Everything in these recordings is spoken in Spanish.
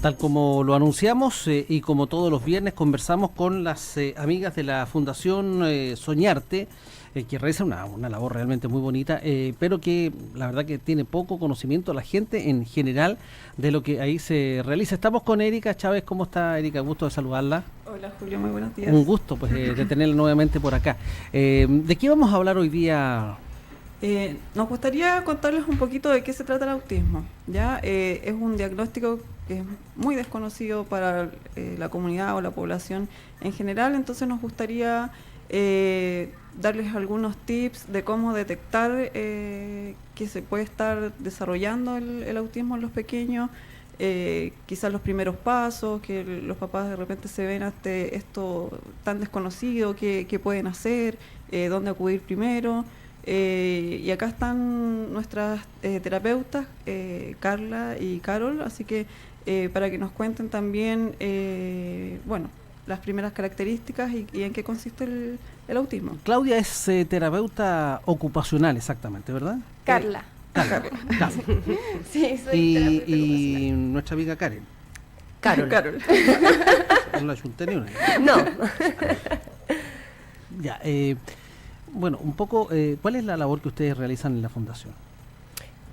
Tal como lo anunciamos y como todos los viernes conversamos con las amigas de la Fundación Soñarte, que realiza una labor realmente muy bonita, pero que la verdad que tiene poco conocimiento la gente en general de lo que ahí se realiza. Estamos con Erika Chávez. ¿Cómo está, Erika? Gusto de saludarla. Hola, Julio, muy buenos días. Un gusto pues de tenerla nuevamente por acá. ¿De qué vamos a hablar hoy día? Nos gustaría contarles un poquito de qué se trata el autismo. ¿Ya? Es un diagnóstico que es muy desconocido para la comunidad o la población en general, entonces nos gustaría darles algunos tips de cómo detectar que se puede estar desarrollando el autismo en los pequeños, quizás los primeros pasos, que los papás de repente se ven ante esto tan desconocido, qué pueden hacer, dónde acudir primero. Y acá están nuestras terapeutas, Carla y Carol, así que para que nos cuenten también, bueno, las primeras características y en qué consiste el autismo. Claudia es terapeuta ocupacional, exactamente, ¿verdad? Carla. Carla. Sí, soy Y nuestra amiga Karen. Carol. No la ayunté ni una. No. Ya, bueno, un poco, ¿cuál es la labor que ustedes realizan en la Fundación?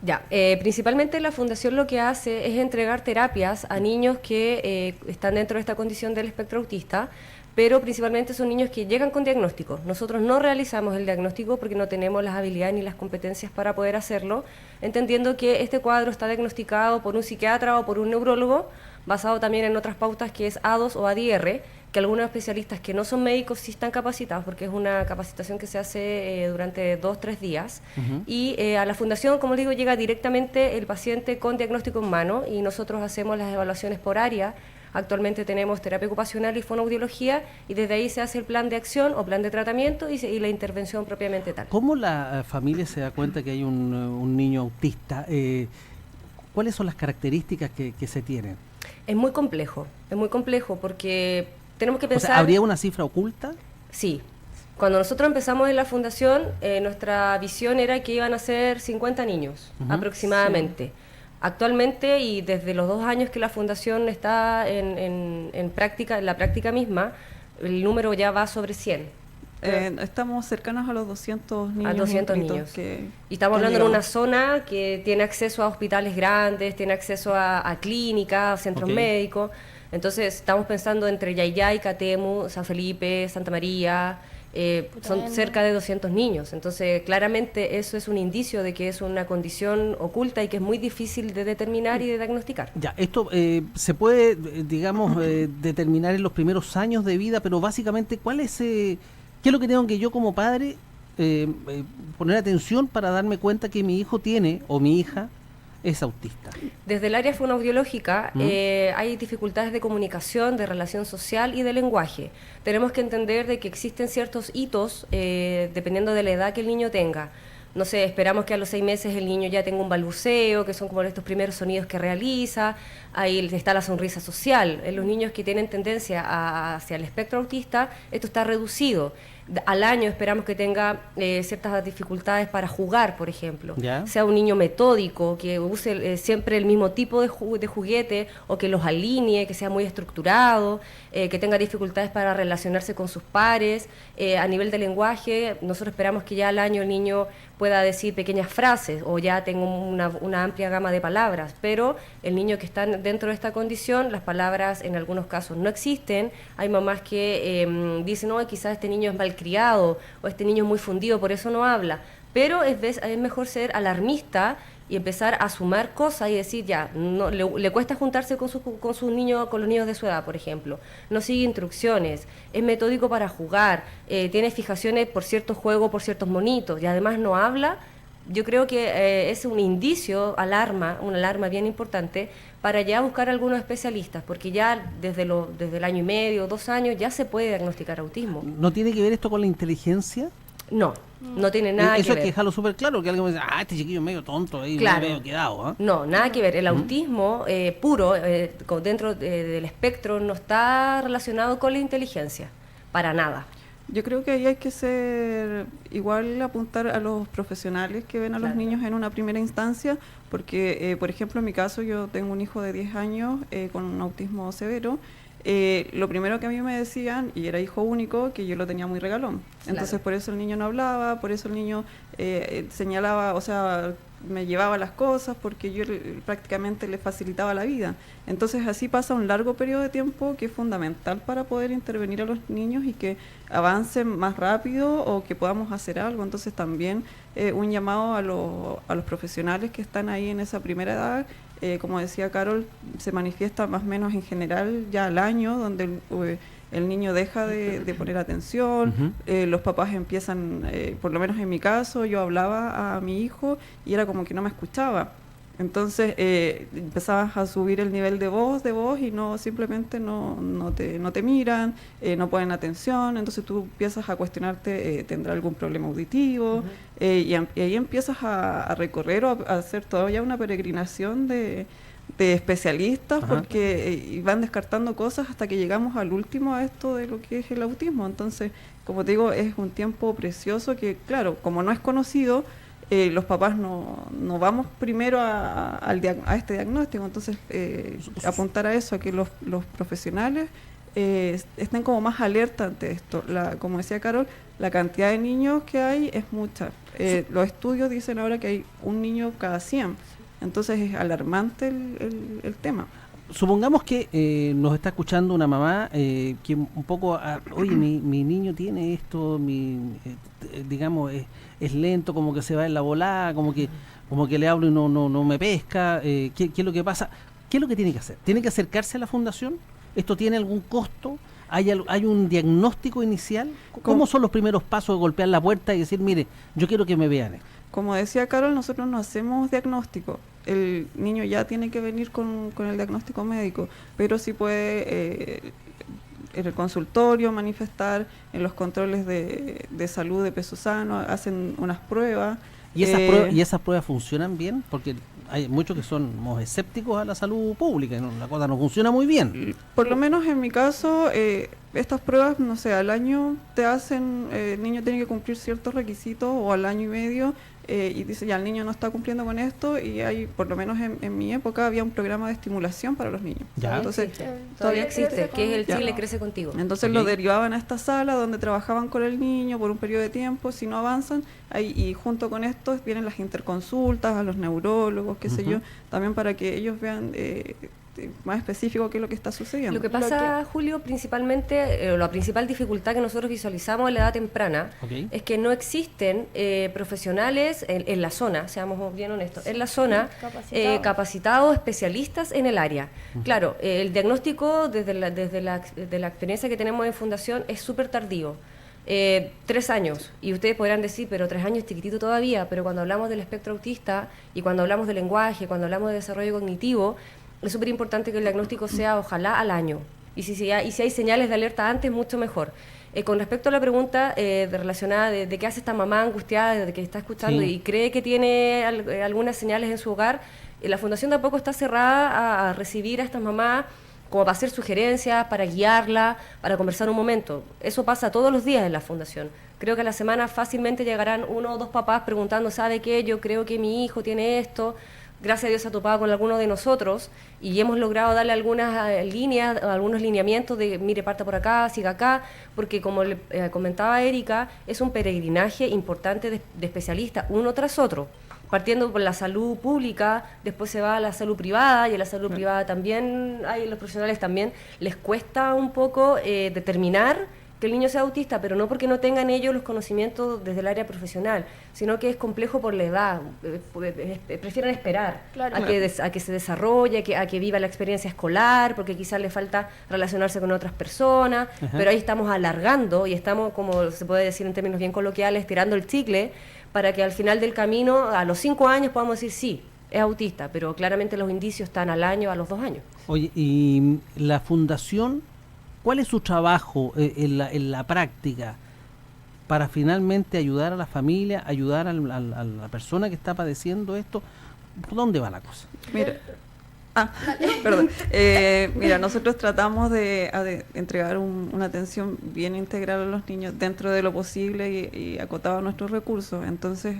Ya, principalmente la Fundación lo que hace es entregar terapias a niños que están dentro de esta condición del espectro autista, pero principalmente son niños que llegan con diagnóstico. Nosotros no realizamos el diagnóstico porque no tenemos las habilidades ni las competencias para poder hacerlo, entendiendo que este cuadro está diagnosticado por un psiquiatra o por un neurólogo, basado también en otras pautas que es A2 o ADR, que algunos especialistas que no son médicos sí están capacitados, porque es una capacitación que se hace durante 2-3 días. Y a la Fundación, como digo, llega directamente el paciente con diagnóstico en mano y nosotros hacemos las evaluaciones por área. Actualmente tenemos terapia ocupacional y fonoaudiología y desde ahí se hace el plan de acción o plan de tratamiento y la intervención propiamente tal. ¿Cómo la familia se da cuenta que hay un niño autista? ¿Cuáles son las características que se tienen? Es muy complejo porque tenemos que pensar... O sea, ¿habría una cifra oculta? Sí. Cuando nosotros empezamos en la Fundación, nuestra visión era que iban a ser 50 niños aproximadamente. Sí. Actualmente, y desde los 2 años que la Fundación está en práctica, en la práctica misma, el número ya va sobre 100. Estamos cercanos a los 200 niños. A 200 niños. Y estamos hablando de una zona que tiene acceso a hospitales grandes, tiene acceso a clínicas, centros médicos. Entonces estamos pensando entre Yayay, Catemu, San Felipe, Santa María, son cerca de 200 niños. Entonces claramente eso es un indicio de que es una condición oculta y que es muy difícil de determinar y de diagnosticar. Ya, esto se puede, digamos, determinar en los primeros años de vida, pero básicamente, ¿qué es lo que tengo que yo como padre poner atención para darme cuenta que mi hijo tiene o mi hija es autista? Desde el área fonoaudiológica hay dificultades de comunicación, de relación social y de lenguaje. Tenemos que entender de que existen ciertos hitos dependiendo de la edad que el niño tenga. No sé, esperamos que a los 6 meses el niño ya tenga un balbuceo, que son como estos primeros sonidos que realiza. Ahí está la sonrisa social. En los niños que tienen tendencia hacia el espectro autista, esto está reducido. Al año esperamos que tenga ciertas dificultades para jugar, por ejemplo. ¿Ya? Sea un niño metódico, que use siempre el mismo tipo de juguete, o que los alinee, que sea muy estructurado, que tenga dificultades para relacionarse con sus pares. A nivel de lenguaje, nosotros esperamos que ya al año el niño pueda decir pequeñas frases o ya tenga una amplia gama de palabras, pero el niño que está dentro de esta condición, las palabras en algunos casos no existen. Hay mamás que dicen, no, quizás este niño es malcriado o este niño es muy fundido, por eso no habla, pero es mejor ser alarmista y empezar a sumar cosas y decir, ya, no le cuesta juntarse con sus niños, con los niños de su edad, por ejemplo, no sigue instrucciones, es metódico para jugar, tiene fijaciones por ciertos juegos, por ciertos monitos, y además no habla. Yo creo que es un indicio, una alarma bien importante para ya buscar a algunos especialistas, porque ya desde el año y medio, 2 años, ya se puede diagnosticar autismo. ¿No tiene que ver esto con la inteligencia? No tiene nada que ver. Eso hay que dejarlo súper claro, que alguien me dice, este chiquillo es medio tonto, ahí medio quedado. ¿Eh? No, nada que ver. El autismo puro, dentro del espectro, no está relacionado con la inteligencia, para nada. Yo creo que ahí hay que ser igual, apuntar a los profesionales que ven a los niños en una primera instancia, porque, por ejemplo, en mi caso yo tengo un hijo de 10 años con un autismo severo. Lo primero que a mí me decían, y era hijo único, que yo lo tenía muy regalón. Entonces por eso el niño no hablaba, por eso el niño señalaba, o sea, me llevaba las cosas, porque yo prácticamente le facilitaba la vida. Entonces así pasa un largo periodo de tiempo que es fundamental para poder intervenir a los niños y que avancen más rápido o que podamos hacer algo. Entonces también un llamado a los profesionales que están ahí en esa primera edad. Como decía Carol, se manifiesta más o menos en general ya al año, donde el niño deja de poner atención, los papás empiezan, por lo menos en mi caso, yo hablaba a mi hijo y era como que no me escuchaba. Entonces empezabas a subir el nivel de voz y no, simplemente no te miran, no ponen atención. Entonces tú empiezas a cuestionarte, ¿tendrá algún problema auditivo? Y ahí empiezas a recorrer o a hacer todavía una peregrinación de especialistas, porque van descartando cosas hasta que llegamos al último, a esto de lo que es el autismo. Entonces, como te digo, es un tiempo precioso que, claro, como no es conocido, los papás no vamos primero a este diagnóstico. Entonces apuntar a eso, a que los profesionales estén como más alerta ante esto. Como decía Carol, la cantidad de niños que hay es mucha. Los estudios dicen ahora que hay un niño cada 100. Entonces es alarmante el tema. Supongamos que nos está escuchando una mamá que un poco, oye, mi niño tiene esto, digamos, es lento, como que se va en la volada, como que le hablo y no me pesca. ¿Qué es lo que pasa? ¿Qué es lo que tiene que hacer? ¿Tiene que acercarse a la fundación? ¿Esto tiene algún costo? ¿Hay un diagnóstico inicial? ¿Cómo son los primeros pasos de golpear la puerta y decir, mire, yo quiero que me vean? Como decía Carol, nosotros no hacemos diagnóstico. El niño ya tiene que venir con el diagnóstico médico, pero sí puede en el consultorio manifestar, en los controles de salud de peso sano, hacen unas pruebas. ¿Y esas pruebas funcionan bien? Porque hay muchos que somos escépticos a la salud pública, y la cosa no funciona muy bien. Por lo menos en mi caso, estas pruebas, no sé, al año te hacen, el niño tiene que cumplir ciertos requisitos, o al año y medio, y dice, ya el niño no está cumpliendo con esto, y hay, por lo menos en mi época, había un programa de estimulación para los niños. Ya. Entonces, todavía existe, que es el Chile Crece Contigo. Entonces lo derivaban a esta sala donde trabajaban con el niño por un periodo de tiempo. Si no avanzan, y junto con esto vienen las interconsultas a los neurólogos, qué sé yo, también para que ellos vean más específico qué es lo que está sucediendo. Lo que pasa, Julio, principalmente, la principal dificultad que nosotros visualizamos en la edad temprana es que no existen profesionales en la zona, seamos bien honestos, en la zona capacitados, especialistas en el área. Claro, el diagnóstico desde la experiencia que tenemos en Fundación es súper tardío. 3 años, y ustedes podrán decir, pero 3 años es chiquitito todavía, pero cuando hablamos del espectro autista y cuando hablamos de lenguaje, cuando hablamos de desarrollo cognitivo, es súper importante que el diagnóstico sea ojalá al año, y si hay señales de alerta antes, mucho mejor. Con respecto a la pregunta relacionada de qué hace esta mamá angustiada, de que está escuchando y cree que tiene algunas señales en su hogar, la Fundación tampoco está cerrada a recibir a estas mamás como para hacer sugerencias, para guiarla, para conversar un momento. Eso pasa todos los días en la Fundación. Creo que a la semana fácilmente llegarán 1 o 2 papás preguntando, ¿sabe qué? Yo creo que mi hijo tiene esto. Gracias a Dios se ha topado con alguno de nosotros y hemos logrado darle algunas líneas, algunos lineamientos de, mire, parta por acá, siga acá, porque como le comentaba Erika, es un peregrinaje importante de especialistas, uno tras otro. Partiendo por la salud pública, después se va a la salud privada, y en la salud privada también, los profesionales también les cuesta un poco determinar que el niño sea autista, pero no porque no tengan ellos los conocimientos desde el área profesional, sino que es complejo por la edad. Prefieren esperar a que se desarrolle, a que viva la experiencia escolar, porque quizás le falta relacionarse con otras personas, pero ahí estamos alargando y estamos, como se puede decir en términos bien coloquiales, tirando el chicle, para que al final del camino, a los 5 años, podamos decir, sí, es autista, pero claramente los indicios están al año, a los 2 años. Oye, y la Fundación, ¿cuál es su trabajo en la práctica para finalmente ayudar a la familia, ayudar a la persona que está padeciendo esto? ¿Por dónde va la cosa? Mira, Perdón. Mira, nosotros tratamos de entregar una atención bien integral a los niños dentro de lo posible y acotado a nuestros recursos. Entonces,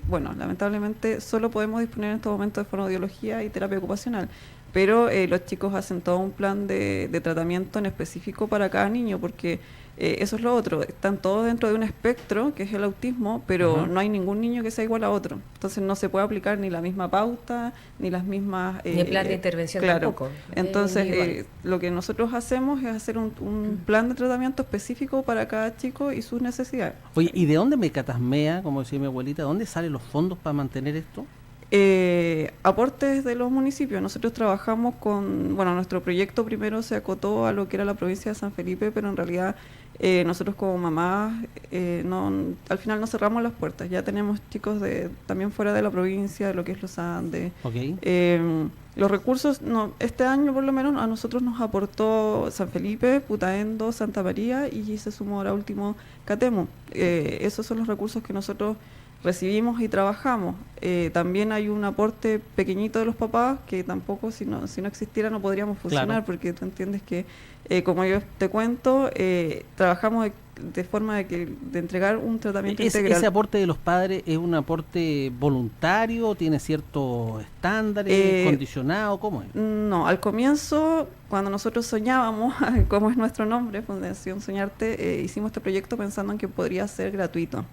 bueno, lamentablemente solo podemos disponer en estos momentos de fonoaudiología y terapia ocupacional, pero los chicos hacen todo un plan de tratamiento en específico para cada niño, porque eso es lo otro, están todos dentro de un espectro que es el autismo, pero no hay ningún niño que sea igual a otro, entonces no se puede aplicar ni la misma pauta, ni las mismas... ni el plan de intervención tampoco. Entonces, lo que nosotros hacemos es hacer un plan de tratamiento específico para cada chico y sus necesidades. Oye, ¿y de dónde me catasmea, como decía mi abuelita, dónde salen los fondos para mantener esto? Aportes de los municipios. Nosotros trabajamos con, bueno, nuestro proyecto primero se acotó a lo que era la provincia de San Felipe, pero en realidad nosotros como mamás al final no cerramos las puertas. Ya tenemos chicos también fuera de la provincia, de lo que es los Andes. Okay. Los recursos, este año por lo menos a nosotros nos aportó San Felipe, Putaendo, Santa María y se sumó ahora último Catemo. Esos son los recursos que nosotros recibimos y trabajamos. También hay un aporte pequeñito de los papás que tampoco, si no existiera, no podríamos funcionar, claro. Porque tú entiendes que, como yo te cuento, trabajamos de forma de entregar un tratamiento integral. ¿Ese aporte de los padres es un aporte voluntario? ¿Tiene ciertos estándares condicionados? ¿Cómo es? No, al comienzo, cuando nosotros soñábamos, como es nuestro nombre, Fundación Soñarte, hicimos este proyecto pensando en que podría ser gratuito.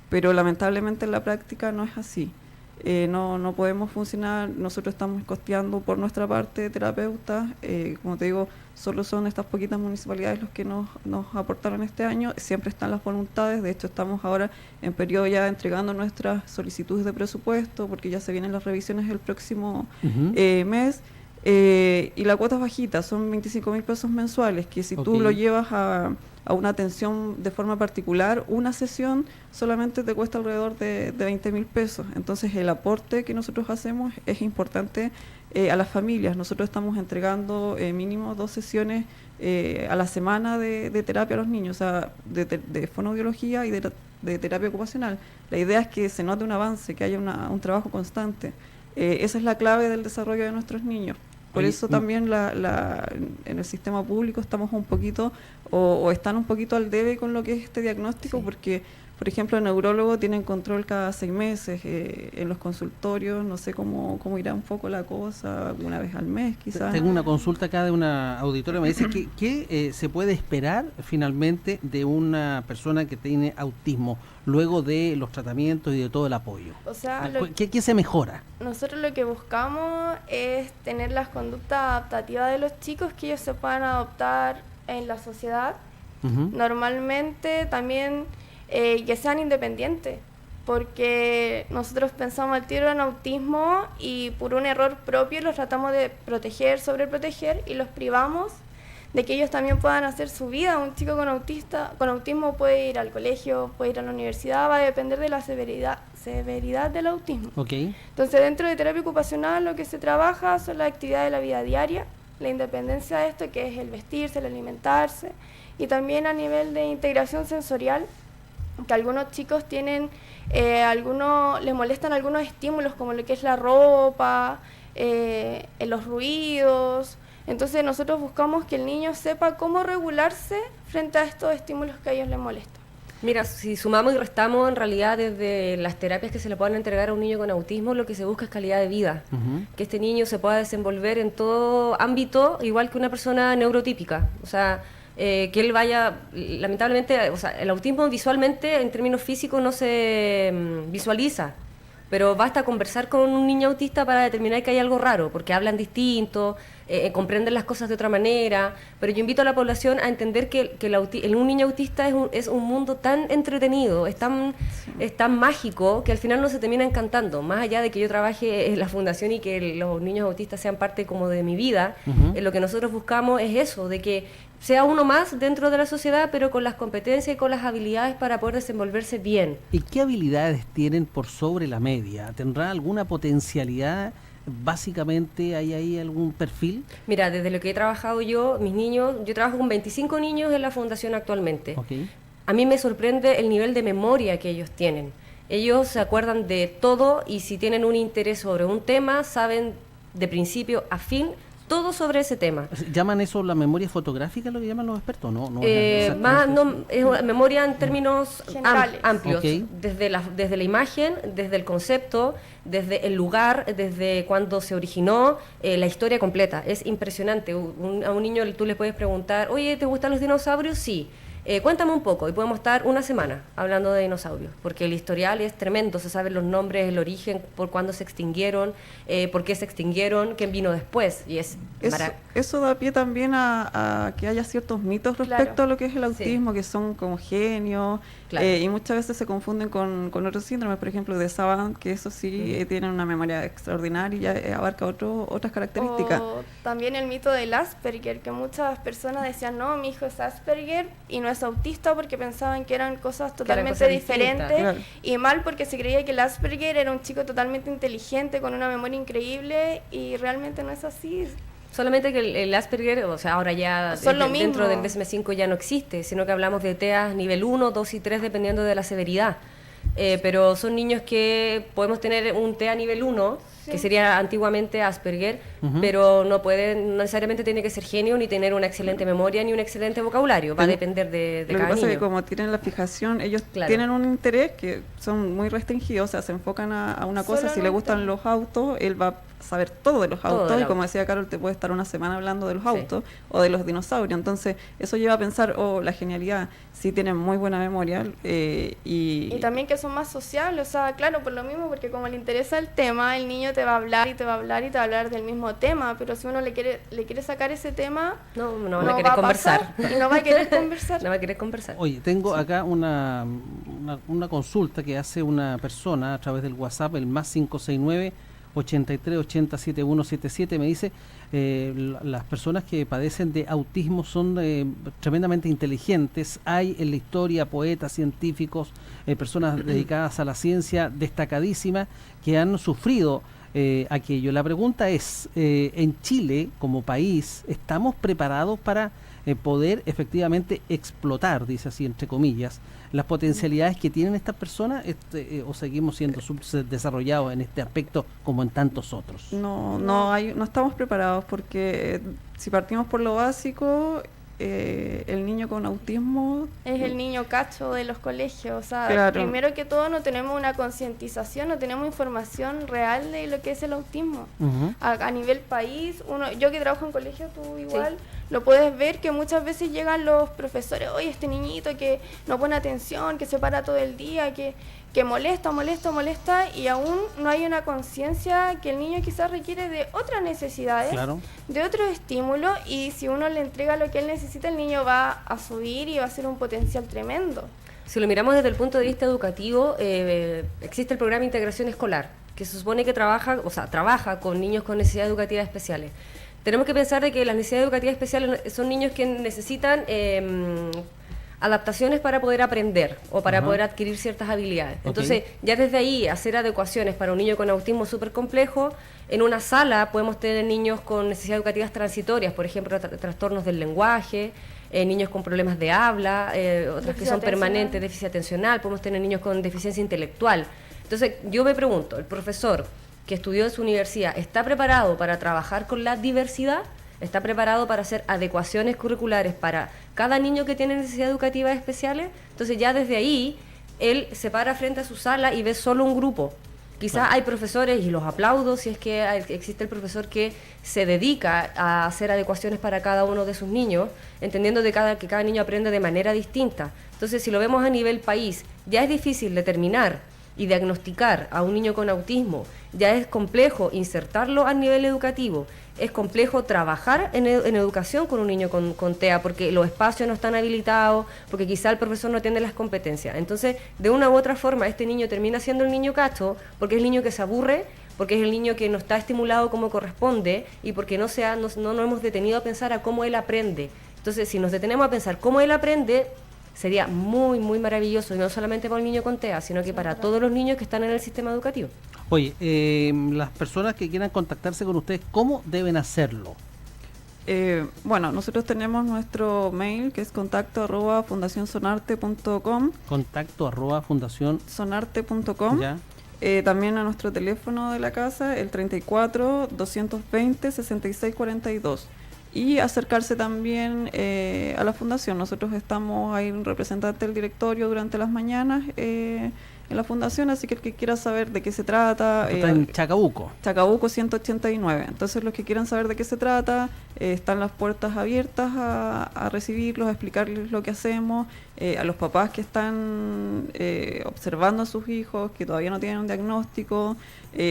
Pero lamentablemente en la práctica no es así. No podemos funcionar, nosotros estamos costeando por nuestra parte terapeutas, como te digo, solo son estas poquitas municipalidades los que nos aportaron este año, siempre están las voluntades, de hecho estamos ahora en periodo ya entregando nuestras solicitudes de presupuesto, porque ya se vienen las revisiones el próximo mes, y la cuota es bajita, son 25.000 pesos mensuales, que si tú lo llevas a una atención de forma particular, una sesión solamente te cuesta alrededor de 20.000 pesos. Entonces el aporte que nosotros hacemos es importante a las familias. Nosotros estamos entregando mínimo 2 sesiones a la semana de terapia a los niños, o sea, de fonoaudiología y de terapia ocupacional. La idea es que se note un avance, que haya un trabajo constante. Esa es la clave del desarrollo de nuestros niños. Por eso también en el sistema público estamos un poquito, o están un poquito al debe con lo que es este diagnóstico, porque, por ejemplo, el neurólogo tiene control cada 6 meses, en los consultorios, no sé cómo irá un poco la cosa, una vez al mes quizás. Tengo una consulta acá de una auditoria, me dice que se puede esperar finalmente de una persona que tiene autismo, luego de los tratamientos y de todo el apoyo. O sea, ¿Qué se mejora? Nosotros lo que buscamos es tener las conductas adaptativas de los chicos, que ellos se puedan adoptar en la sociedad. Normalmente también que sean independientes, porque nosotros pensamos al tiro en autismo y por un error propio los tratamos de proteger, sobreproteger, y los privamos de que ellos también puedan hacer su vida. Un chico con autismo puede ir al colegio, puede ir a la universidad, va a depender de la severidad del autismo. Okay. Entonces, dentro de terapia ocupacional lo que se trabaja son las actividades de la vida diaria, la independencia de esto, que es el vestirse, el alimentarse, y también a nivel de integración sensorial, que algunos chicos tienen, les molestan algunos estímulos, como lo que es la ropa, los ruidos. Entonces nosotros buscamos que el niño sepa cómo regularse frente a estos estímulos que a ellos les molestan. Mira, si sumamos y restamos, en realidad desde las terapias que se le puedan entregar a un niño con autismo, lo que se busca es calidad de vida, que este niño se pueda desenvolver en todo ámbito, igual que una persona neurotípica, o sea, que él vaya, lamentablemente, o sea, el autismo visualmente, en términos físicos, no se visualiza, pero basta conversar con un niño autista para determinar que hay algo raro, porque hablan distinto, comprenden las cosas de otra manera, pero yo invito a la población a entender que un niño autista es un mundo tan entretenido, es tan mágico, que al final no se termina encantando. Más allá de que yo trabaje en la fundación y que los niños autistas sean parte como de mi vida, lo que nosotros buscamos es eso, de que sea uno más dentro de la sociedad, pero con las competencias y con las habilidades para poder desenvolverse bien. ¿Y qué habilidades tienen por sobre la media? ¿Tendrá alguna potencialidad? Básicamente, ¿hay ahí algún perfil? Mira, desde lo que he trabajado yo, mis niños, yo trabajo con 25 niños en la fundación actualmente. Okay. A mí me sorprende el nivel de memoria que ellos tienen. Ellos se acuerdan de todo y si tienen un interés sobre un tema, saben de principio a fin, todo sobre ese tema. ¿Llaman eso la memoria fotográfica, lo que llaman los expertos? No, Es una memoria en términos generales, amplios, okay. desde la imagen, desde el concepto, desde el lugar, desde cuando se originó, la historia completa. Es impresionante. A un niño tú le puedes preguntar, oye, ¿te gustan los dinosaurios? Sí. Cuéntame un poco, y podemos estar una semana hablando de dinosaurios, porque el historial es tremendo, se saben los nombres, el origen, por cuándo se extinguieron, por qué se extinguieron, quién vino después, y eso da pie también a que haya ciertos mitos respecto a lo que es el autismo, sí. que son como genios, y muchas veces se confunden con otros síndromes, por ejemplo de Savant, que eso sí tienen una memoria extraordinaria y abarca otras características. O también el mito del Asperger, que muchas personas decían, no, mi hijo es Asperger y no es autista, porque pensaban que eran cosas totalmente diferentes, claro. Y mal porque se creía que el Asperger era un chico totalmente inteligente, con una memoria increíble, y realmente no es así. Solamente que el Asperger, o sea, ahora ya dentro del DSM-5 ya no existe, sino que hablamos de TEA nivel 1, 2 y 3 dependiendo de la severidad. Pero son niños que podemos tener un TEA nivel 1, sí. que sería antiguamente Asperger, pero no necesariamente tiene que ser genio, ni tener una excelente memoria, ni un excelente vocabulario, va a depender de cada niño. Lo que pasa es que como tienen la fijación, ellos tienen un interés que son muy restringidos, o sea, se enfocan a una cosa, si le gustan los autos, él va a saber todo de los autos, y como decía Carol, te puede estar una semana hablando de los autos o de los dinosaurios, entonces eso lleva a pensar, la genialidad, sí tienen muy buena memoria, y también que son más sociables, o sea, claro, por lo mismo, porque como le interesa el tema, el niño te va a hablar y te va a hablar y te va a hablar del mismo tema, pero si uno le quiere sacar ese tema, no va a querer conversar. Y no va a querer conversar. No va a querer conversar. Oye, tengo acá una consulta que hace una persona a través del WhatsApp, el más 569 83 80 7177, me dice, las personas que padecen de autismo son tremendamente inteligentes, hay en la historia poetas, científicos, personas dedicadas a la ciencia destacadísimas que han sufrido aquello. La pregunta es, en Chile como país, ¿estamos preparados para poder efectivamente explotar, dice así entre comillas, las potencialidades que tienen estas personas, o seguimos siendo subdesarrollados en este aspecto como en tantos otros? No estamos preparados, porque si partimos por lo básico, el niño con autismo es el niño cacho de los colegios, o sea, claro. Primero que todo no tenemos una concientización, no tenemos información real de lo que es el autismo. A nivel país, yo que trabajo en colegio, tú igual, sí. Lo puedes ver que muchas veces llegan los profesores, oye, este niñito que no pone atención, que se para todo el día, que molesta, y aún no hay una conciencia que el niño quizás requiere de otras necesidades, claro. de otro estímulo, y si uno le entrega lo que él necesita, el niño va a subir y va a ser un potencial tremendo. Si lo miramos desde el punto de vista educativo, existe el programa de integración escolar, que se supone que trabaja con niños con necesidades educativas especiales. Tenemos que pensar de que las necesidades educativas especiales son niños que necesitan adaptaciones para poder aprender o para poder adquirir ciertas habilidades. Entonces, ya desde ahí, hacer adecuaciones para un niño con autismo súper complejo. En una sala podemos tener niños con necesidades educativas transitorias, por ejemplo, trastornos del lenguaje, niños con problemas de habla, otras que son permanentes, déficit atencional, podemos tener niños con deficiencia intelectual. Entonces, yo me pregunto, ¿el profesor que estudió en su universidad está preparado para trabajar con la diversidad? ¿Está preparado para hacer adecuaciones curriculares para cada niño que tiene necesidades educativas especiales? Entonces ya desde ahí, él se para frente a su sala y ve solo un grupo. Quizás hay profesores, y los aplaudo si es que existe el profesor que se dedica a hacer adecuaciones para cada uno de sus niños, entendiendo que cada niño aprende de manera distinta. Entonces, si lo vemos a nivel país, ya es difícil determinar y diagnosticar a un niño con autismo, ya es complejo insertarlo a nivel educativo, es complejo trabajar en educación con un niño con TEA, porque los espacios no están habilitados, porque quizá el profesor no tiene las competencias. Entonces, de una u otra forma, este niño termina siendo el niño cacho, porque es el niño que se aburre, porque es el niño que no está estimulado como corresponde, y porque no hemos detenido a pensar a cómo él aprende. Entonces, si nos detenemos a pensar cómo él aprende, sería muy, muy maravilloso, y no solamente para el niño con TEA, sino que para todos los niños que están en el sistema educativo. Oye, las personas que quieran contactarse con ustedes, ¿cómo deben hacerlo? Bueno, nosotros tenemos nuestro mail, que es contacto@fundacionsonarte.com. Contacto@fundacionsonarte.com. Sonarte.com. Ya. también a nuestro teléfono de la casa, el 34-220-6642. Y acercarse también a la fundación. Nosotros estamos ahí un representante del directorio durante las mañanas en la fundación, así que el que quiera saber de qué se trata... Está en Chacabuco. Chacabuco 189. Entonces los que quieran saber de qué se trata, están las puertas abiertas a recibirlos, a explicarles lo que hacemos, a los papás que están observando a sus hijos, que todavía no tienen un diagnóstico,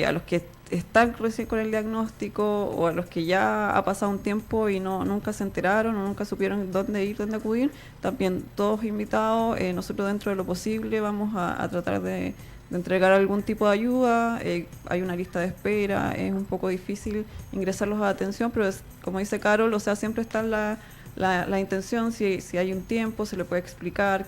a los que están recién con el diagnóstico, o a los que ya ha pasado un tiempo y nunca se enteraron o nunca supieron dónde ir, dónde acudir, también todos invitados. Nosotros dentro de lo posible vamos a tratar de entregar algún tipo de ayuda. Hay una lista de espera, es un poco difícil ingresarlos a atención, pero como dice Carol, o sea, siempre está la intención, si hay un tiempo, se le puede explicar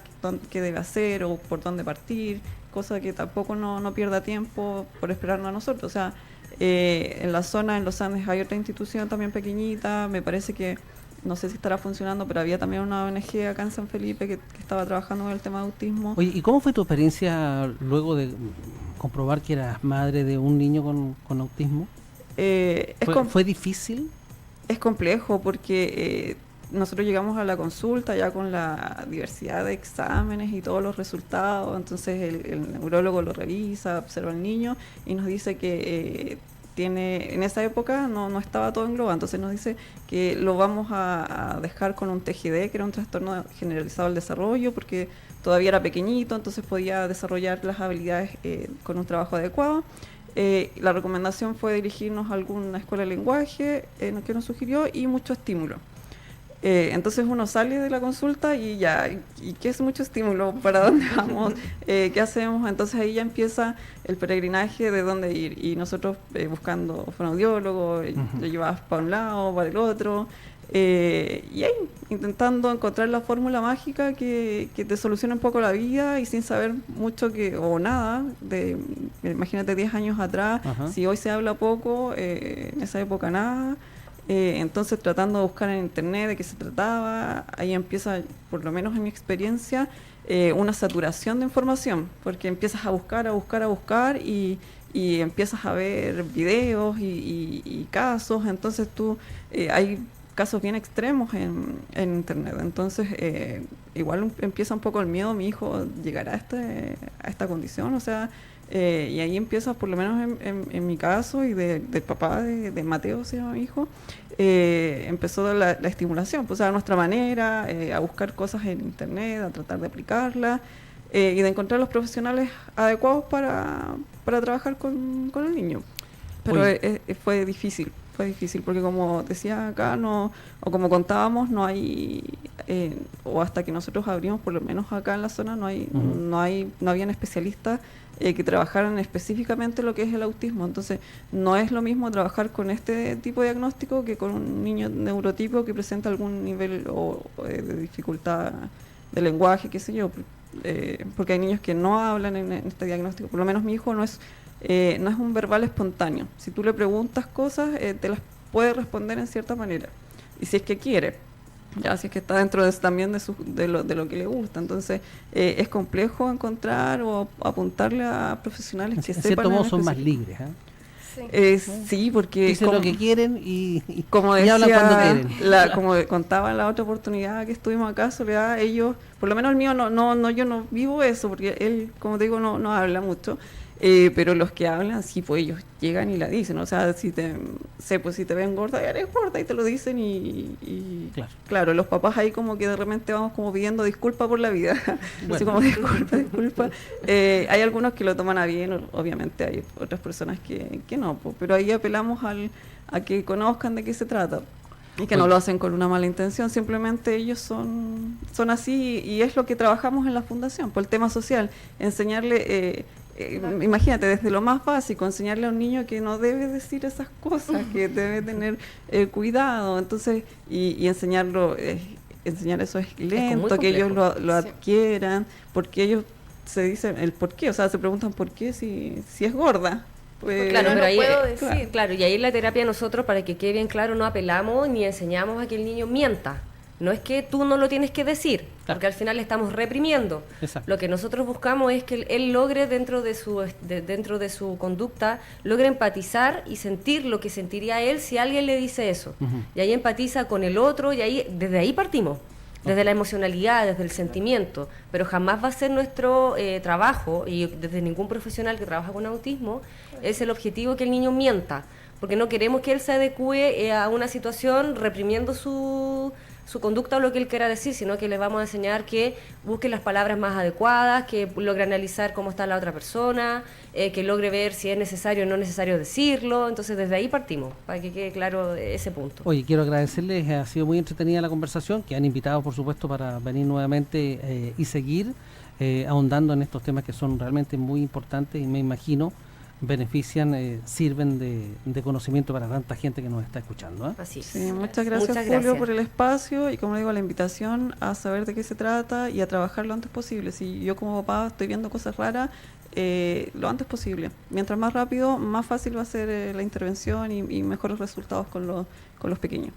qué debe hacer o por dónde partir, cosa que tampoco no pierda tiempo por esperarnos a nosotros. O sea, en la zona, en los Andes, hay otra institución también pequeñita, me parece que, no sé si estará funcionando, pero había también una ONG acá en San Felipe que estaba trabajando en el tema de autismo. Oye, ¿y cómo fue tu experiencia luego de comprobar que eras madre de un niño con autismo? ¿Fue difícil? Es complejo porque nosotros llegamos a la consulta ya con la diversidad de exámenes y todos los resultados, entonces el neurólogo lo revisa, observa al niño y nos dice que en esa época no estaba todo englobado, entonces nos dice que lo vamos a dejar con un TGD, que era un trastorno generalizado del desarrollo, porque todavía era pequeñito, entonces podía desarrollar las habilidades con un trabajo adecuado. La recomendación fue dirigirnos a alguna escuela de lenguaje que nos sugirió y mucho estímulo. Entonces uno sale de la consulta y ya, ¿y qué es mucho estímulo? ¿Para dónde vamos? ¿Qué hacemos? Entonces ahí ya empieza el peregrinaje de dónde ir. Y nosotros buscando fonoaudiólogo, lo llevabas para un lado, para el otro, y ahí intentando encontrar la fórmula mágica que te solucione un poco la vida y sin saber mucho o nada. Imagínate 10 años atrás, si hoy se habla poco, en esa época nada. Entonces tratando de buscar en internet de qué se trataba, ahí empieza, por lo menos en mi experiencia, una saturación de información, porque empiezas a buscar y empiezas a ver videos y casos, entonces hay casos bien extremos en internet, entonces igual empieza un poco el miedo, mi hijo llegará a esta condición, o sea, y ahí empieza, por lo menos en mi caso y del papá de Mateo, se llama mi hijo, empezó la estimulación, pues a nuestra manera, a buscar cosas en internet, a tratar de aplicarlas y de encontrar los profesionales adecuados para trabajar con el niño. Pero fue difícil porque como decía acá, o como contábamos, no hay, o hasta que nosotros abrimos, por lo menos acá en la zona, no habían especialistas que trabajaran específicamente lo que es el autismo. Entonces no es lo mismo trabajar con este tipo de diagnóstico que con un niño neurotípico que presenta algún nivel de dificultad de lenguaje, qué sé yo, porque hay niños que no hablan en este diagnóstico. Por lo menos mi hijo no es un verbal espontáneo. Si tú le preguntas cosas, te las puede responder en cierta manera, y si es que quiere, ya, si es que está dentro también de lo que le gusta. Entonces es complejo encontrar o apuntarle a profesionales que sepan. En cierto modo son más libres, sí, porque dicen lo que quieren y como decía, hablan cuando quieren. Como contaba en la otra oportunidad que estuvimos acá, Soledad, ellos, por lo menos el mío, yo no vivo eso, porque él, como te digo, no habla mucho. Pero los que hablan, sí, pues ellos llegan y la dicen, o sea, si te ven gorda, ya eres gorda, y te lo dicen y claro, los papás ahí como que de repente vamos como pidiendo disculpas por la vida, bueno. Así como disculpa. Hay algunos que lo toman a bien, obviamente hay otras personas que no, pues, pero ahí apelamos a que conozcan de qué se trata. Y que no lo hacen con una mala intención, simplemente ellos son así, y es lo que trabajamos en la fundación, por el tema social, enseñarle... imagínate, desde lo más básico, enseñarle a un niño que no debe decir esas cosas, que debe tener cuidado, entonces, y enseñar eso es lento, que ellos lo adquieran, porque ellos se dicen el por qué, o sea, se preguntan por qué si es gorda. Pues, claro, pero ahí, puedo decir. Claro, y ahí en la terapia nosotros, para que quede bien claro, no apelamos ni enseñamos a que el niño mienta. No es que tú no lo tienes que decir, Claro. porque al final le estamos reprimiendo. Exacto. Lo que nosotros buscamos es que él logre dentro de su conducta, logre empatizar y sentir lo que sentiría él si alguien le dice eso. Y ahí empatiza con el otro y ahí desde ahí partimos. Desde la emocionalidad, desde el sentimiento, pero jamás va a ser nuestro trabajo, y desde ningún profesional que trabaja con autismo, es el objetivo que el niño mienta, porque no queremos que él se adecue a una situación reprimiendo su conducta o lo que él quiera decir, sino que les vamos a enseñar que busque las palabras más adecuadas, que logre analizar cómo está la otra persona, que logre ver si es necesario o no necesario decirlo. Entonces desde ahí partimos, para que quede claro ese punto. Oye, quiero agradecerles, ha sido muy entretenida la conversación, que han invitado por supuesto para venir nuevamente y seguir ahondando en estos temas que son realmente muy importantes y me imagino benefician, sirven de conocimiento para tanta gente que nos está escuchando, ¿eh? Así es. Sí, muchas gracias, Muchas Julio, gracias. por el espacio y, como digo, la invitación a saber de qué se trata y a trabajar lo antes posible. Si yo como papá estoy viendo cosas raras, lo antes posible. Mientras más rápido, más fácil va a ser la intervención y mejores resultados con los pequeños.